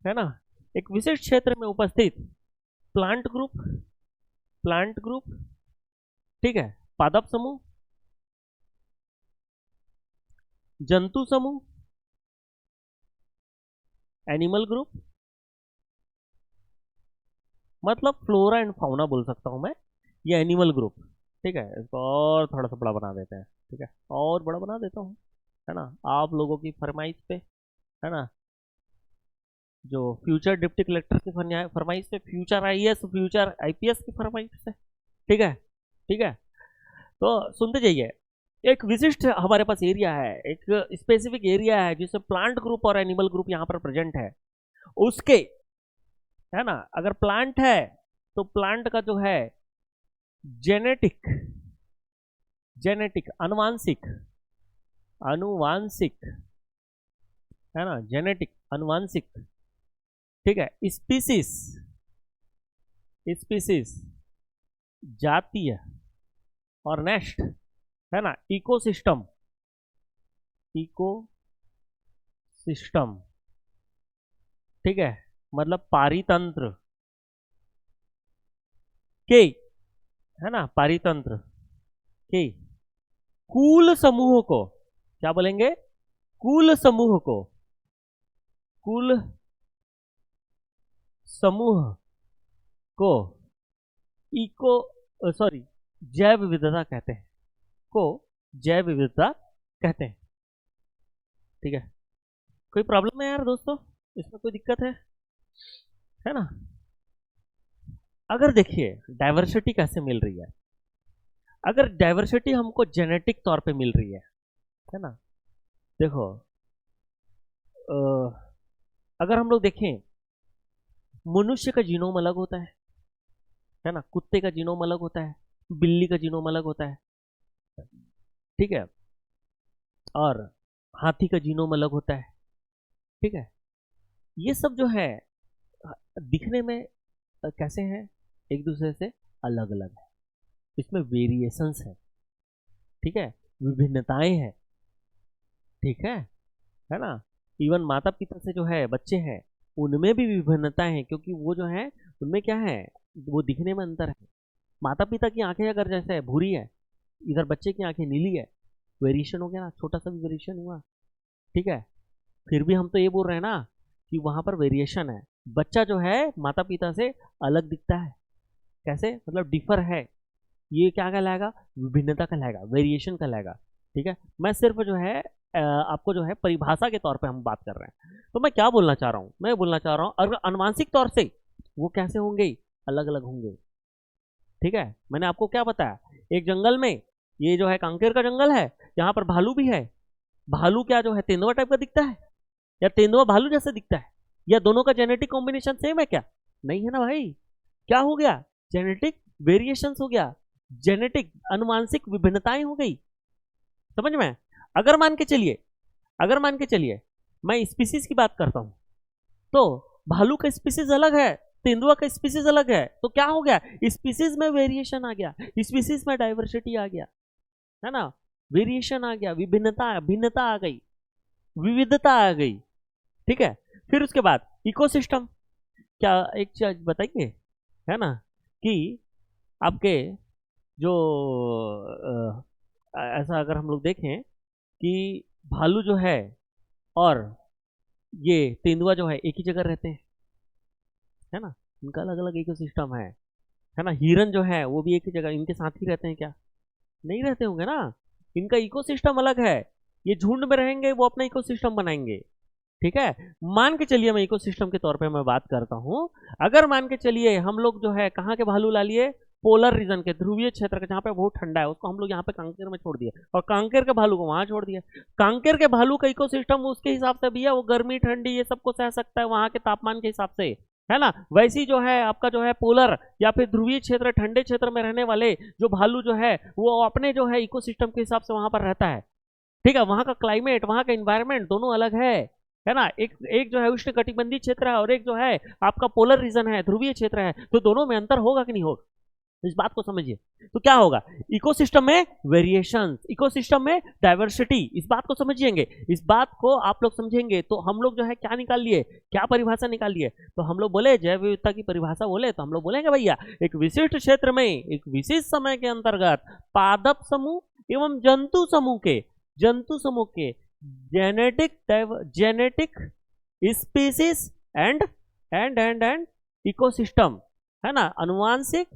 है ना, एक विशेष क्षेत्र में उपस्थित प्लांट ग्रुप, प्लांट ग्रुप, ठीक है, पादप समूह, जंतु समूह, एनिमल ग्रुप, मतलब फ्लोरा एंड फाउना बोल सकता हूं मैं, ये एनिमल ग्रुप, ठीक है। इसको और थोड़ा सा बड़ा बना देते हैं, ठीक है, और बड़ा बना देता हूँ, है ना, आप लोगों की फरमाइश पे, है ना, जो फ्यूचर डिप्टी कलेक्टर की फरमाइश पे, फ्यूचर आईएएस, फ्यूचर आईपीएस की फरमाइश पे, ठीक है, ठीक है। तो सुनते जाइए, एक विशिष्ट हमारे पास एरिया है, एक स्पेसिफिक एरिया है जिसमें प्लांट ग्रुप और एनिमल ग्रुप यहाँ पर प्रेजेंट है, उसके, है ना, अगर प्लांट है तो प्लांट का जो है जेनेटिक, जेनेटिक अनुवांशिक, अनुवांशिक, है ना, जेनेटिक अनुवांशिक, ठीक है, स्पीसीज, स्पीसीज, जातीय और नेक्स्ट, है ना, इकोसिस्टम, इकोसिस्टम, ठीक है, मतलब पारितंत्र के, है ना, पारितंत्र के कुल समूह को, क्या बोलेंगे, कुल समूह को, कुल समूह को इको सॉरी जैव विविधता कहते हैं, को जैव विविधता कहते हैं। ठीक है, कोई प्रॉब्लम है यार दोस्तों, इसमें कोई दिक्कत है ना? अगर देखिए डाइवर्सिटी कैसे मिल रही है, अगर डाइवर्सिटी हमको जेनेटिक तौर पे मिल रही है ना, देखो अगर हम लोग देखें मनुष्य का जीनोम अलग होता है ना, कुत्ते का जीनोम अलग होता है, बिल्ली का जीनोम अलग होता है, ठीक है, और हाथी का जीनोम अलग होता है, ठीक है। ये सब जो है दिखने में कैसे हैं, एक दूसरे से अलग अलग है, इसमें वेरिएशंस है, ठीक है, विभिन्नताएं हैं, ठीक है ना। इवन माता पिता से जो है बच्चे हैं उनमें भी विभिन्नताएं हैं, क्योंकि वो जो है उनमें क्या है, वो दिखने में अंतर है। माता पिता की आंखें अगर जैसे भूरी है, इधर बच्चे की आंखें नीली है, वेरिएशन हो गया ना, छोटा सा भी वेरिएशन हुआ, ठीक है। फिर भी हम तो ये बोल रहे हैं ना कि वहां पर वेरिएशन है, बच्चा जो है माता पिता से अलग दिखता है, कैसे, मतलब डिफर है, ये क्या कहलाएगा, विभिन्नता कहलाएगा, वेरिएशन कहलाएगा, ठीक है। मैं सिर्फ जो है आपको जो है परिभाषा के तौर पे हम बात कर रहे हैं। तो मैं क्या बोलना चाह रहा हूँ, मैं बोलना चाह रहा हूँ अगर अनुवांशिक तौर से वो कैसे होंगे, अलग अलग होंगे, ठीक है। मैंने आपको क्या बताया, एक जंगल में, ये जो है कांकेर का जंगल है, यहाँ पर भालू भी है, भालू क्या जो है तेंदुआ टाइप का दिखता है, या तेंदुआ भालू जैसा दिखता है, या दोनों का जेनेटिक कॉम्बिनेशन सेम है क्या, नहीं है ना भाई, क्या हो गया, जेनेटिक वेरिएशंस हो गया, जेनेटिक अनुवांशिक विभिन्नताएं हो गई, समझ में। अगर मान के चलिए, अगर मान के चलिए मैं स्पीसीज की बात करता हूं, तो भालू का स्पीसीज अलग है, तेंदुआ का स्पीसीज अलग है, तो क्या हो गया, स्पीसीज में वेरिएशन आ गया, स्पीसीज में डाइवर्सिटी आ गया, है ना, वेरिएशन आ गया, विभिन्नता भिन्नता आ गई, विविधता आ गई, ठीक है। फिर उसके बाद इकोसिस्टम, क्या एक चीज बताइए, है ना, कि आपके जो ऐसा अगर हम लोग देखें कि भालू जो है और ये तेंदुआ जो है एक ही जगह रहते हैं, है ना, इनका अलग अलग इकोसिस्टम है ना। हिरन जो है वो भी एक ही जगह, इनके साथ ही रहते हैं क्या, नहीं रहते होंगे ना, इनका इकोसिस्टम अलग है, ये झुंड में रहेंगे, वो अपना इकोसिस्टम बनाएंगे, ठीक है। मान के चलिए मैं इकोसिस्टम के तौर पे मैं बात करता हूं, अगर मान के चलिए हम लोग जो है कहाँ के भालू ला लिए, पोलर रीजन के, ध्रुवीय क्षेत्र के, जहाँ पे बहुत ठंडा है, उसको हम लोग यहाँ पे कांकेर में छोड़ दिए, और कांकेर के भालू को वहां छोड़ दिया। कांकेर के भालू का इकोसिस्टम उसके हिसाब से भी है, वो गर्मी ठंडी ये सबको सह सकता है वहां के तापमान के हिसाब से, है ना। वैसी जो है आपका जो है पोलर या फिर ध्रुवीय क्षेत्र, ठंडे क्षेत्र में रहने वाले जो भालू जो है वो अपने जो है इकोसिस्टम के हिसाब से वहां पर रहता है, ठीक है। वहां का क्लाइमेट, वहां का इन्वायरमेंट दोनों अलग है ना। एक एक जो है उष्ण कटिबंधीय क्षेत्र है, और एक जो है आपका पोलर रीजन है, ध्रुवीय क्षेत्र है, तो दोनों में अंतर होगा कि नहीं होगा, इस बात को समझिए। तो क्या होगा, इकोसिस्टम में वेरिएशन, इकोसिस्टम में डाइवर्सिटी, इस बात को समझिएंगे, इस बात को आप लोग समझेंगे तो हम लोग जो है क्या निकाल लिए, क्या परिभाषा निकाल लिए, तो हम लोग बोले जैव विविधता की परिभाषा बोले तो हम लोग बोलेंगे भैया एक विशिष्ट क्षेत्र में एक विशेष समय के अंतर्गत पादप समूह एवं जंतु समूह के जेनेटिक स्पीसीज एंड इकोसिस्टम, है ना, अनुवांशिक,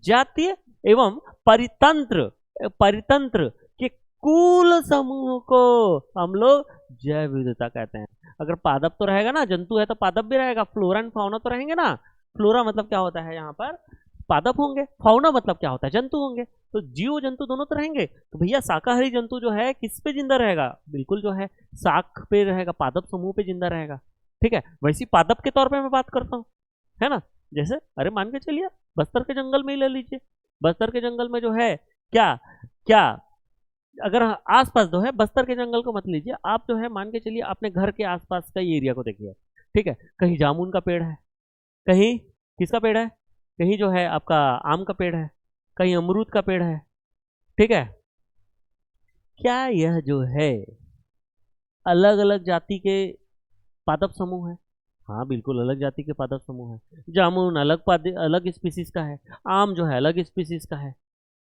जातीय एवं परितंत्र के कुल समूह को हम लोग जैव विविधता कहते हैं। अगर पादप तो रहेगा ना, जंतु है तो पादप भी रहेगा, फ्लोरा एंड फाउना तो रहेंगे ना। फ्लोरा मतलब क्या होता है, यहाँ पर पादप होंगे, फाउना मतलब क्या होता है, जंतु होंगे, तो जीव जंतु दोनों तो रहेंगे। तो भैया शाकाहारी जंतु जो है किस पे जिंदा रहेगा, बिल्कुल जो है शाक पे रहेगा, पादप समूह पे जिंदा रहेगा, ठीक है। वैसी पादप के तौर पे मैं बात करता हूँ, है ना। जैसे अरे मान के चलिए बस्तर के जंगल में ही ले लीजिए, बस्तर के जंगल में जो है क्या क्या, अगर आसपास जो है बस्तर के जंगल को मत लीजिए आप, जो है मान के चलिए अपने घर के आसपास का एरिया को देखिए, ठीक है। कहीं जामुन का पेड़ है, कहीं किसका पेड़ है, कहीं जो है आपका आम का पेड़ है, कहीं अमरूद का पेड़ है, ठीक है। क्या यह जो है अलग अलग जाति के पादप समूह है, हाँ बिल्कुल अलग जाति के पादप समूह है। जामुन अलग स्पीसीज का है, आम जो है अलग स्पीसीज का है,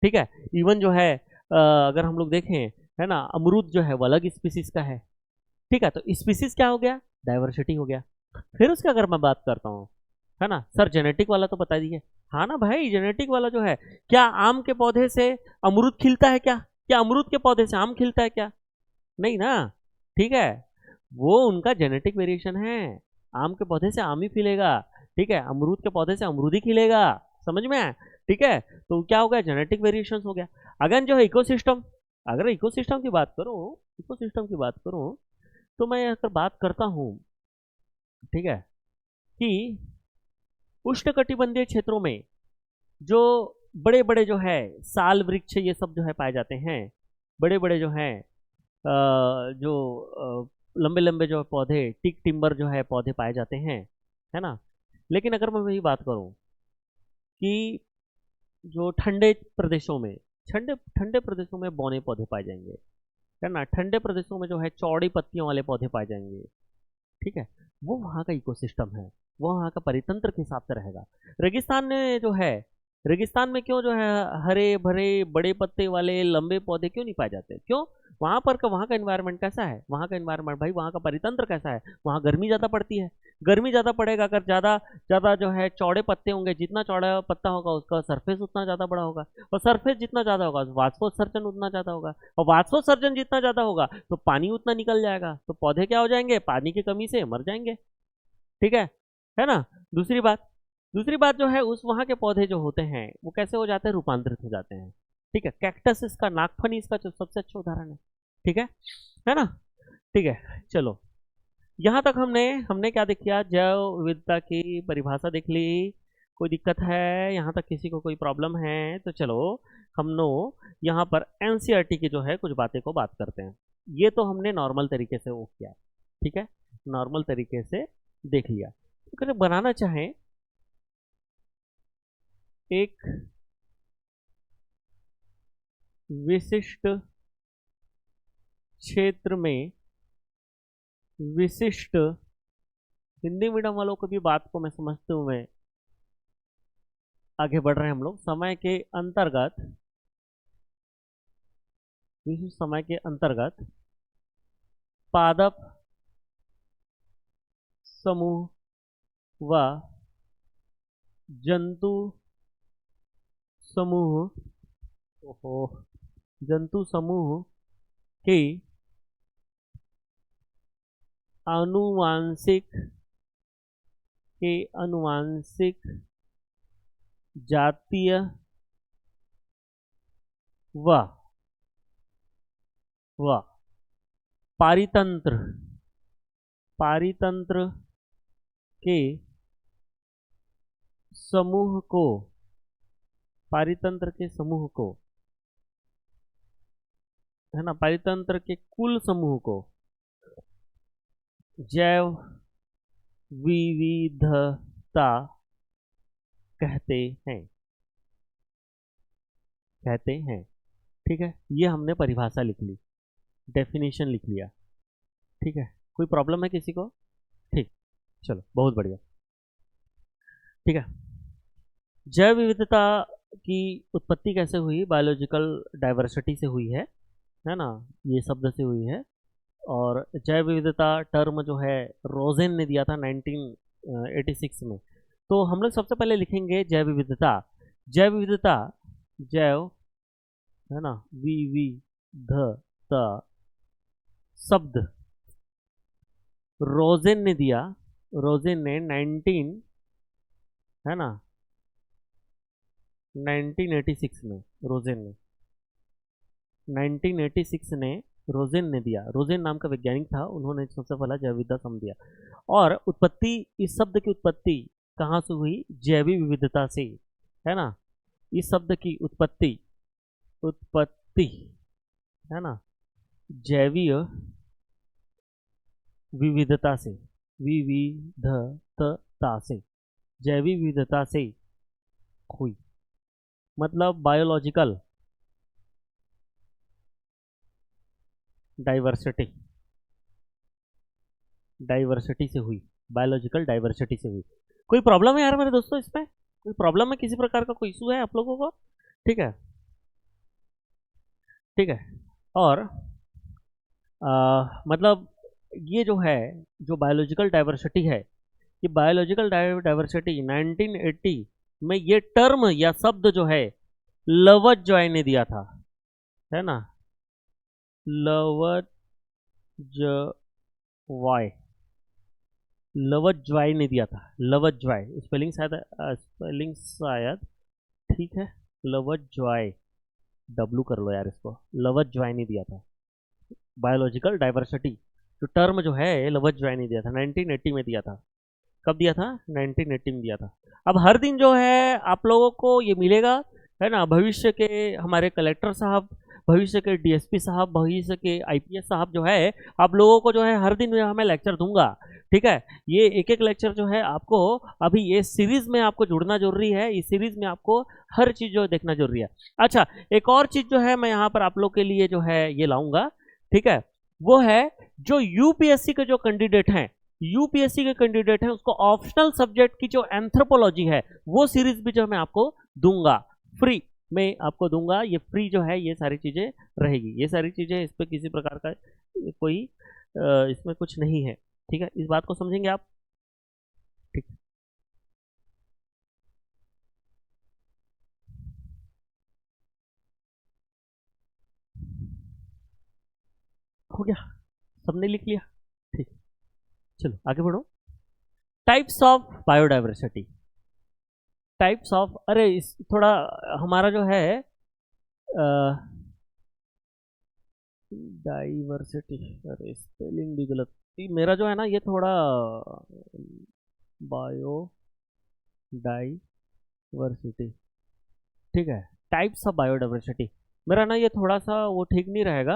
ठीक है। इवन जो है अगर हम लोग देखें, है ना, अमरूद जो है वो अलग स्पीसीज का है। ठीक है, तो स्पीसीज क्या हो गया, डाइवर्सिटी हो गया। फिर उसके अगर मैं बात करता हूँ, है ना सर, जेनेटिक वाला तो बता दिए। हाँ ना भाई, जेनेटिक वाला जो है, क्या आम के पौधे से अमरूद खिलता है क्या? क्या अमरूद के पौधे से आम खिलता है क्या? नहीं ना। ठीक है, वो उनका जेनेटिक वेरिएशन है। आम के पौधे से आम ही खिलेगा, ठीक है, अमरूद के पौधे से अमरूद ही खिलेगा। समझ में आया? ठीक है, तो क्या हो गया, जेनेटिक वेरिएशन हो गया। अगेन जो है इकोसिस्टम, अगर इकोसिस्टम की बात करूं, इकोसिस्टम की बात करूं, तो मैं अगर बात करता हूं, ठीक है, कि उष्णकटिबंधीय क्षेत्रों में जो बड़े बड़े जो है साल वृक्ष ये सब जो है पाए जाते हैं, बड़े बड़े जो हैं जो लंबे लंबे जो पौधे टिक टिम्बर जो है पौधे पाए जाते हैं, है ना। लेकिन अगर मैं वही बात करूं कि जो ठंडे प्रदेशों में, ठंडे ठंडे प्रदेशों में बौने पौधे पाए जाएंगे, है ना, ठंडे प्रदेशों में जो है चौड़ी पत्तियों वाले पौधे पाए जाएंगे। ठीक है, वो वहाँ का इकोसिस्टम है, वो वहाँ का परितंत्र के हिसाब से रहेगा। रेगिस्तान में जो है, रेगिस्तान में क्यों जो है हरे भरे बड़े पत्ते वाले लंबे पौधे क्यों नहीं पाए जाते? क्यों? वहाँ पर का वहाँ का एनवायरनमेंट कैसा है, वहाँ का एनवायरनमेंट भाई, वहाँ का परितंत्र कैसा है? वहाँ गर्मी ज़्यादा पड़ती है। गर्मी ज़्यादा पड़ेगा, अगर ज़्यादा ज़्यादा जो है चौड़े पत्ते होंगे, जितना चौड़ा पत्ता होगा उसका सरफेस उतना ज़्यादा बड़ा होगा, और सरफेस जितना ज़्यादा होगा वाष्पोत्सर्जन उतना ज़्यादा होगा, और वाष्पोत्सर्जन जितना ज़्यादा होगा तो पानी उतना निकल जाएगा, तो पौधे क्या हो जाएंगे, पानी की कमी से मर जाएंगे। ठीक है ना। दूसरी बात, दूसरी बात जो है, उस वहां के पौधे जो होते हैं वो कैसे हो जाते हैं, रूपांतरित हो जाते हैं। ठीक है, कैक्टस इसका, नागफनी इसका जो सबसे अच्छा उदाहरण है। ठीक है ना। ठीक है, चलो, यहाँ तक हमने हमने क्या देख लिया, जैव विविधता की परिभाषा देख ली। कोई दिक्कत है यहाँ तक, किसी को कोई प्रॉब्लम है तो चलो हम लोग यहाँ पर एनसीईआरटी की जो है कुछ बातें को बात करते हैं। ये तो हमने नॉर्मल तरीके से वो किया, ठीक है, नॉर्मल तरीके से देख लिया। तो अगर बनाना चाहें एक विशिष्ट क्षेत्र में विशिष्ट, हिंदी मीडियम वालों को भी बात को मैं समझते हुए आगे बढ़ रहे हैं हम लोग, समय के अंतर्गत, विशिष्ट समय के अंतर्गत पादप समूह व जंतु समूह, ओहो, जंतु समूह की आनुवांशिक के आनुवांशिक जातीय व पारितंत्र, पारितंत्र के समूह को, पारितंत्र के समूह को, है ना, पारितंत्र के कुल समूह को जैव विविधता कहते हैं, कहते हैं। ठीक है, ये हमने परिभाषा लिख ली, डेफिनेशन लिख लिया। ठीक है, कोई प्रॉब्लम है किसी को? ठीक, चलो बहुत बढ़िया। ठीक है, जैव विविधता की उत्पत्ति कैसे हुई? बायोलॉजिकल डाइवर्सिटी से हुई है ना, ये शब्द से हुई है। और जैव विविधता टर्म जो है रोजेन ने दिया था 1986 में। तो हम लोग सबसे पहले लिखेंगे जैव विविधता। जैव विविधता, जैव, है ना, विविधता शब्द रोजेन ने दिया, रोजेन ने 19, है ना, 1986 में, रोजेन ने 1986 ने रोजेन ने दिया। रोजेन नाम का वैज्ञानिक था, उन्होंने सबसे पहला जैव विविधता शब्द दिया। और उत्पत्ति, इस शब्द की उत्पत्ति कहाँ से हुई? जैविक विविधता से, है ना। इस शब्द की उत्पत्ति, उत्पत्ति, है ना, जैवीय विविधता से, विविधता से, जैविक विविधता से हुई। मतलब बायोलॉजिकल डाइवर्सिटी, डाइवर्सिटी से हुई, बायोलॉजिकल डाइवर्सिटी से हुई। कोई प्रॉब्लम है यार मेरे दोस्तों इसमें? कोई प्रॉब्लम है, किसी प्रकार का कोई इशू है आप लोगों को? ठीक है, ठीक है। और मतलब ये जो है, जो बायोलॉजिकल डाइवर्सिटी है, ये बायोलॉजिकल डाइवर्सिटी 1980 में ये टर्म या शब्द जो है लवज जॉय ने दिया था, है ना, लवज जॉय, लवज जॉय ने दिया था, लवज जॉय, स्पेलिंग शायद ठीक है, लवज जॉय, डब्लू कर लो यार इसको, लवज जॉय ने दिया था बायोलॉजिकल डाइवर्सिटी, जो टर्म जो है लवज जॉय ने दिया था 1980 में दिया था। कब दिया था? 1980 में दिया था। अब हर दिन जो है आप लोगों को ये मिलेगा, है ना, भविष्य के हमारे कलेक्टर साहब, भविष्य के डीएसपी साहब, भविष्य के आईपीएस साहब जो है, आप लोगों को जो है हर दिन मैं हमें लेक्चर दूंगा। ठीक है, ये एक एक लेक्चर जो है आपको, अभी ये सीरीज में आपको जुड़ना जरूरी है, इस सीरीज में आपको हर चीज जो देखना जरूरी है। अच्छा, एक और चीज जो है मैं यहाँ पर आप लोग के लिए जो है ये लाऊंगा, ठीक है, वो है जो यूपीएससी के जो कैंडिडेट हैं, यूपीएससी के कैंडिडेट हैं, उसको ऑप्शनल सब्जेक्ट की जो एंथ्रोपोलॉजी है वो सीरीज भी जो मैं आपको दूंगा, फ्री में आपको दूंगा, ये फ्री जो है ये सारी चीजें रहेगी, ये सारी चीजें, इस पे किसी प्रकार का कोई इसमें कुछ नहीं है। ठीक है, इस बात को समझेंगे आप? ठीक, हो गया, सबने लिख लिया? ठीक, चलो आगे बढ़ो। Types of biodiversity, types of, अरे इस थोड़ा हमारा जो है डाइवर्सिटी, अरे स्पेलिंग भी गलत, मेरा जो है ना ये थोड़ा बायो डाइवर्सिटी, ठीक है, टाइप्स ऑफ बायोडाइवर्सिटी, मेरा ना ये थोड़ा सा वो ठीक नहीं रहेगा,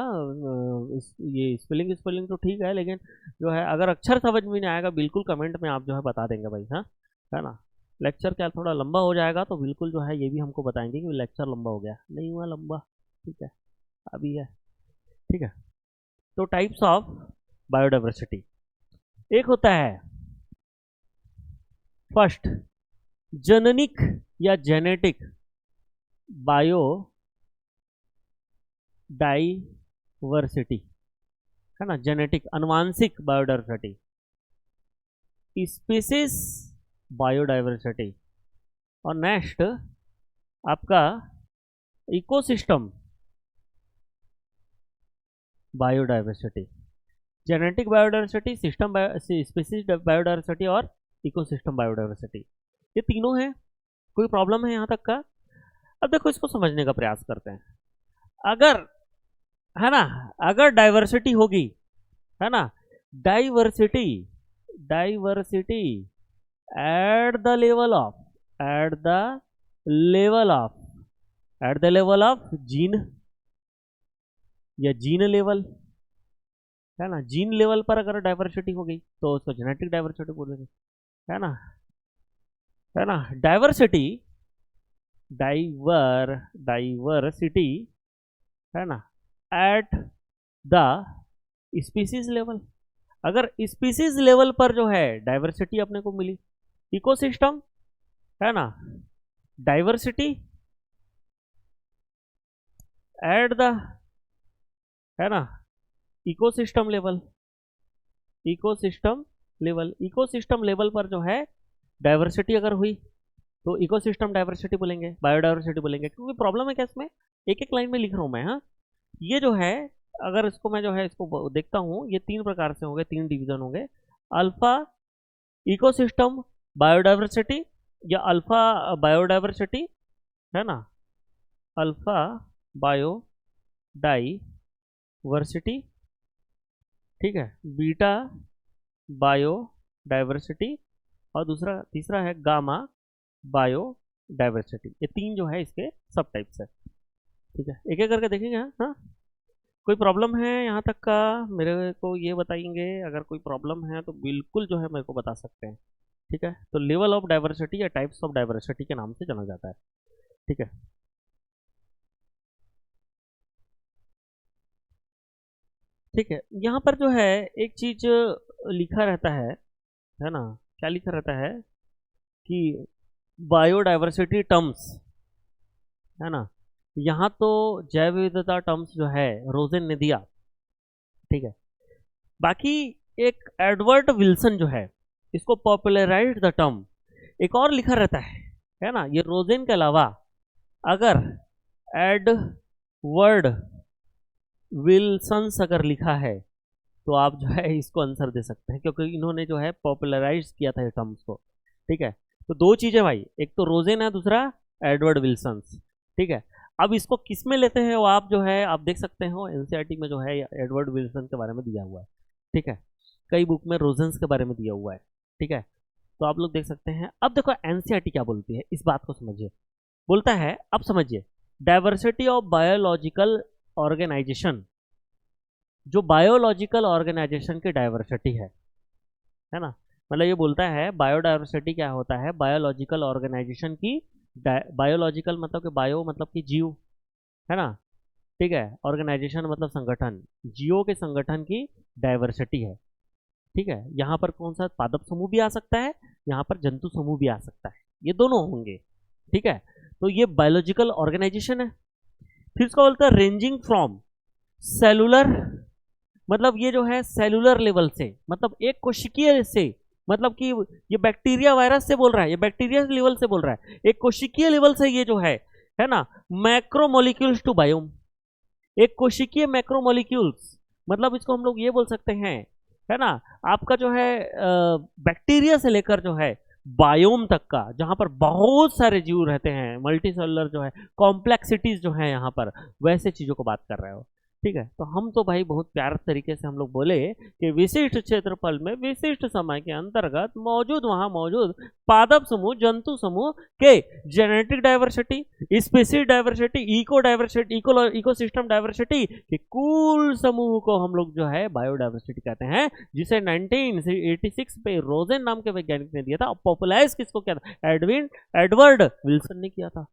ये स्पेलिंग स्पेलिंग तो ठीक है, लेकिन जो है अगर अक्षर समझ में नहीं आएगा बिल्कुल कमेंट में आप जो है बता देंगे भाई, हाँ, है ना। लेक्चर क्या थोड़ा लंबा हो जाएगा तो बिल्कुल जो है ये भी हमको बताएंगे कि लेक्चर लंबा हो गया, नहीं हुआ लंबा, ठीक है, अभी है, ठीक है। तो टाइप्स ऑफ बायोडाइवर्सिटी, एक होता है फर्स्ट जननिक या जेनेटिक बायो डाइवर्सिटी, है ना, जेनेटिक अनुवांशिक बायोडाइवर्सिटी, स्पीसीज बायोडाइवर्सिटी, और नेक्स्ट आपका ecosystem biodiversity, genetic biodiversity, system species biodiversity और इकोसिस्टम बायोडाइवर्सिटी, ये तीनों हैं। कोई प्रॉब्लम है यहाँ तक का? अब देखो इसको समझने का प्रयास करते हैं। अगर, है ना, अगर डाइवर्सिटी होगी, है ना, diversity, diversity at the level of, at the level of, at the level of gene या जीन लेवल, है ना, जीन लेवल पर अगर डाइवर्सिटी हो गई तो उसको जेनेटिक डाइवर्सिटी बोलेंगे, है ना, है ना, डाइवर्सिटी, डाइवर्सिटी, है ना, एट द स्पीसीज लेवल, अगर स्पीसीज लेवल पर जो है डाइवर्सिटी अपने को मिली, इकोसिस्टम, है ना, डाइवर्सिटी एट द, है ना, ecosystem level, ecosystem level, ecosystem level पर जो है डाइवर्सिटी अगर हुई तो इकोसिस्टम डाइवर्सिटी बोलेंगे, बायोडाइवर्सिटी बोलेंगे, क्योंकि प्रॉब्लम है क्या इसमें, एक एक लाइन में लिख रहा हूं मैं, हाँ, ये जो है अगर इसको मैं जो है इसको देखता हूं, ये तीन प्रकार से होंगे, तीन डिवीजन होंगे, अल्फा इकोसिस्टम बायोडाइवर्सिटी या अल्फा बायोडाइवर्सिटी, है ना, अल्फा बायोडाइवर्सिटी, ठीक है, बीटा बायोडाइवर्सिटी, और दूसरा तीसरा है गामा बायोडाइवर्सिटी, ये तीन जो है इसके सब टाइप्स है। ठीक है, एक एक करके देखेंगे, हाँ हाँ? कोई प्रॉब्लम है यहाँ तक का? मेरे को ये बताएंगे, अगर कोई प्रॉब्लम है तो बिल्कुल जो है मेरे को बता सकते हैं। ठीक है, तो लेवल ऑफ डाइवर्सिटी या टाइप्स ऑफ डाइवर्सिटी के नाम से जाना जाता है। ठीक है, ठीक है, यहाँ पर जो है एक चीज लिखा रहता है ना, क्या लिखा रहता है कि बायोडाइवर्सिटी टर्म्स, है ना, यहाँ तो जैव विविधता टर्म्स जो है रोजेन ने दिया, ठीक है। बाकी एक एडवर्ड विल्सन जो है, इसको पॉपुलराइज्ड द टर्म, एक और लिखा रहता है ना, ये रोजेन के अलावा अगर एडवर्ड विल्सन्स अगर लिखा है तो आप जो है इसको आंसर दे सकते हैं, क्योंकि इन्होंने जो है पॉपुलराइज किया था टर्म्स को, ठीक है। तो दो चीजें भाई, एक तो रोजेन है, दूसरा एडवर्ड विल्सन्स, ठीक है। अब इसको किस में लेते हैं वो आप जो है आप देख सकते हो, एनसीईआरटी में जो है एडवर्ड विल्सन के बारे में दिया हुआ है, ठीक है। कई बुक में रोजेंस के बारे में दिया हुआ है, ठीक है। तो आप लोग देख सकते हैं। अब देखो एनसीईआरटी क्या बोलती है, इस बात को समझिए। बोलता है, अब समझिए, डाइवर्सिटी ऑफ बायोलॉजिकल ऑर्गेनाइजेशन, जो बायोलॉजिकल ऑर्गेनाइजेशन की डाइवर्सिटी है ना, मतलब ये बोलता है बायोडाइवर्सिटी क्या होता है, बायोलॉजिकल ऑर्गेनाइजेशन की, बायोलॉजिकल मतलब कि बायो मतलब कि जीव, है ना, ठीक है। ऑर्गेनाइजेशन मतलब संगठन, जीवों के संगठन की डाइवर्सिटी है, ठीक है। यहाँ पर कौन सा पादप समूह भी आ सकता है, यहाँ पर जंतु समूह भी आ सकता है, ये दोनों होंगे, ठीक है। तो ये बायोलॉजिकल ऑर्गेनाइजेशन है। फिर इसका बोलता है रेंजिंग फ्रॉम सेलुलर, मतलब ये जो है सेलुलर लेवल से, मतलब एक कोशिकीय से, मतलब कि ये बैक्टीरिया वायरस से बोल रहा है, ये बैक्टीरिया लेवल से बोल रहा है, एक कोशिकीय लेवल से ये जो है ना, मैक्रोमोलिक्यूल्स टू बायोम, एक कोशिकीय मैक्रोमोलिक्यूल्स, मतलब इसको हम लोग ये बोल सकते हैं, है ना, आपका जो है बैक्टीरिया से लेकर जो है बायोम तक का, जहां पर बहुत सारे जीव रहते हैं, मल्टी सेलुलर जो है, कॉम्प्लेक्सिटीज जो है यहाँ पर, वैसे चीजों को बात कर रहे हो, ठीक है। तो हम तो भाई बहुत प्यार तरीके से हम लोग बोले कि विशिष्ट क्षेत्रफल में विशिष्ट समय के अंतर्गत मौजूद, वहां मौजूद पादप समूह, जंतु समूह के genetic diversity, species diversity, eco diversity, ecosystem diversity के कुल समूह को हम लोग जो है बायोडाइवर्सिटी कहते हैं, जिसे 1986 पे रोजेन नाम के वैज्ञानिक ने दिया था। और पॉपुलराइज किसको किया था, एडवर्ड विल्सन ने किया था,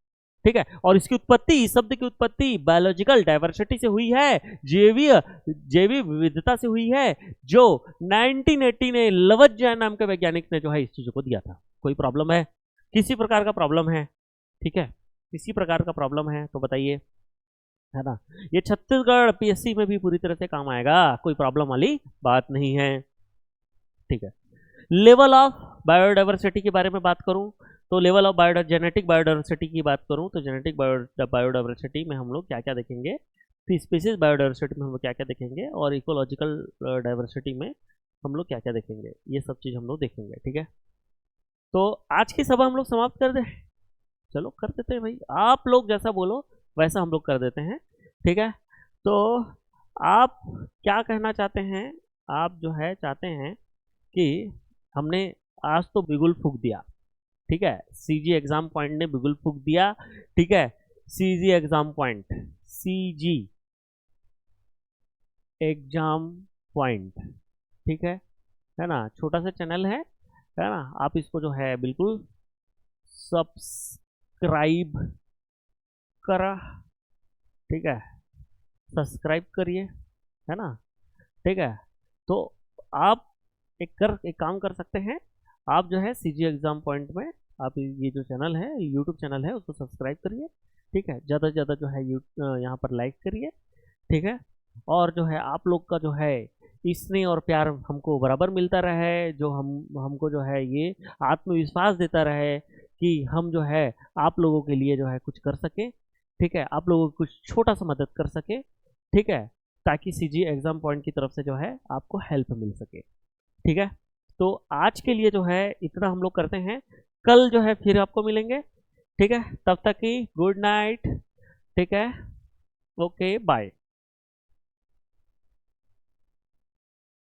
ठीक है। और इसकी उत्पत्ति, इस शब्द की उत्पत्ति बायोलॉजिकल डाइवर्सिटी से हुई है, जैविक विविधता से हुई है, जो 1980 ने लवज्जा नाम के वैज्ञानिक ने जो है इस चीज को दिया था। कोई प्रॉब्लम है, किसी प्रकार का प्रॉब्लम है, ठीक है, किसी प्रकार का प्रॉब्लम है तो बताइए, है ना। ये छत्तीसगढ़ पीएससी में भी पूरी तरह से काम आएगा, कोई प्रॉब्लम वाली बात नहीं है, ठीक है। लेवल ऑफ बायोडाइवर्सिटी के बारे में बात करूं तो लेवल ऑफ जेनेटिक बायोडाइवर्सिटी की बात करूं तो जेनेटिक बायोडाइवर्सिटी में हम लोग क्या क्या देखेंगे, फिर स्पीसीज बायोडाइवर्सिटी में हम लोग क्या क्या देखेंगे, और इकोलॉजिकल डाइवर्सिटी में हम लोग क्या क्या देखेंगे, ये सब चीज़ हम लोग देखेंगे, ठीक है। तो आज की सभा हम लोग समाप्त कर दें, चलो कर देते हैं भाई, आप लोग जैसा बोलो वैसा हम लोग कर देते हैं, ठीक है। तो आप क्या कहना चाहते हैं, आप जो है चाहते हैं कि हमने आज तो बिगुल फूक दिया, ठीक है, सीजी एग्जाम पॉइंट ने बिगुल फूक दिया, ठीक है। CG exam point, CG exam point, ठीक है ना, छोटा सा चैनल है ना, आप इसको जो है बिल्कुल सब्सक्राइब करा, ठीक है, सब्सक्राइब करिए, है ना, ठीक है। तो आप एक काम कर सकते हैं, आप जो है सीजी एग्जाम पॉइंट में आप ये जो चैनल है, यूट्यूब चैनल है, उसको सब्सक्राइब करिए, ठीक है। ज़्यादा से ज़्यादा जो है यहाँ पर लाइक करिए, ठीक है। और जो है आप लोग का जो है स्नेह और प्यार हमको बराबर मिलता रहे, जो हमको जो है ये आत्मविश्वास देता रहे कि हम जो है आप लोगों के लिए जो है कुछ कर सके, ठीक है, आप लोगों को कुछ छोटा सा मदद कर सके, ठीक है, ताकि सीजी एग्जाम पॉइंट की तरफ से जो है आपको हेल्प मिल सके, ठीक है। तो आज के लिए जो है इतना हम लोग करते हैं, कल जो है फिर आपको मिलेंगे, ठीक है। तब तक की गुड नाइट, ठीक है, ओके बाय।